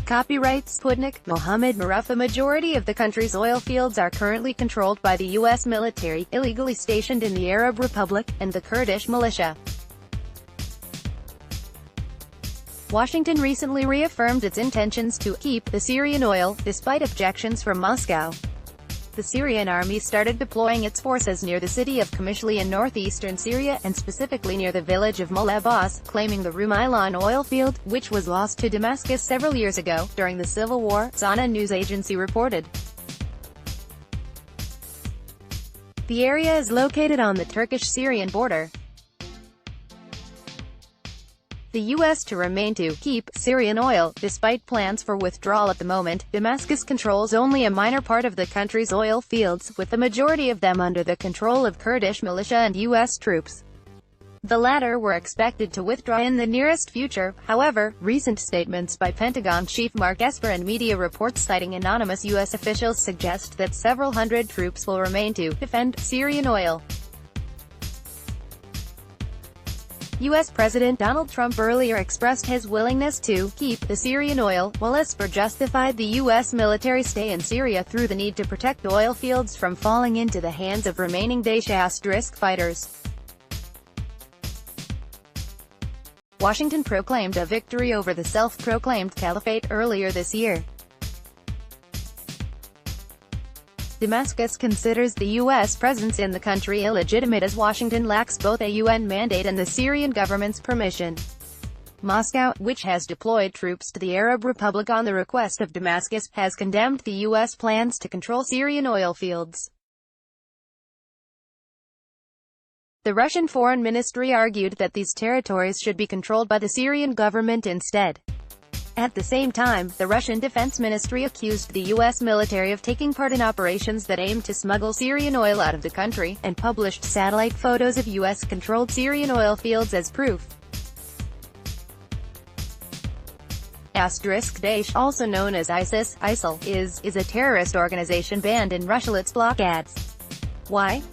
Copyright Sputnik, Mohamad MarufThe. The majority of the country's oil fields are currently controlled by the U.S. military, illegally stationed in the Arab Republic, and the Kurdish militia. Washington recently reaffirmed its intentions to keep the Syrian oil, despite objections from Moscow. The Syrian army started deploying its forces near the city of Qamishli in northeastern Syria, and specifically near the village of Mulabas, claiming the Rumailon oil field, which was lost to Damascus several years ago, during the civil war, Sana news agency reported. The area is located on the Turkish-Syrian border. The U.S. to remain to keep Syrian oil, despite plans for withdrawal at the moment. Damascus controls only a minor part of the country's oil fields, with the majority of them under the control of Kurdish militia and U.S. troops. The latter were expected to withdraw in the nearest future. However, recent statements by Pentagon Chief Mark Esper and media reports citing anonymous U.S. officials suggest that several hundred troops will remain to defend Syrian oil. U.S. President Donald Trump earlier expressed his willingness to keep the Syrian oil, while Esper justified the U.S. military stay in Syria through the need to protect oil fields from falling into the hands of remaining Daesh fighters. Washington proclaimed a victory over the self-proclaimed caliphate earlier this year. Damascus considers the U.S. presence in the country illegitimate as Washington lacks both a UN mandate and the Syrian government's permission. Moscow, which has deployed troops to the Arab Republic on the request of Damascus, has condemned the U.S. plans to control Syrian oil fields. The Russian Foreign Ministry argued that these territories should be controlled by the Syrian government instead. At the same time, the Russian Defense Ministry accused the U.S. military of taking part in operations that aimed to smuggle Syrian oil out of the country, and published satellite photos of U.S.-controlled Syrian oil fields as proof. Daesh, also known as ISIL, is a terrorist organization banned in Russia. Its block ads. Why?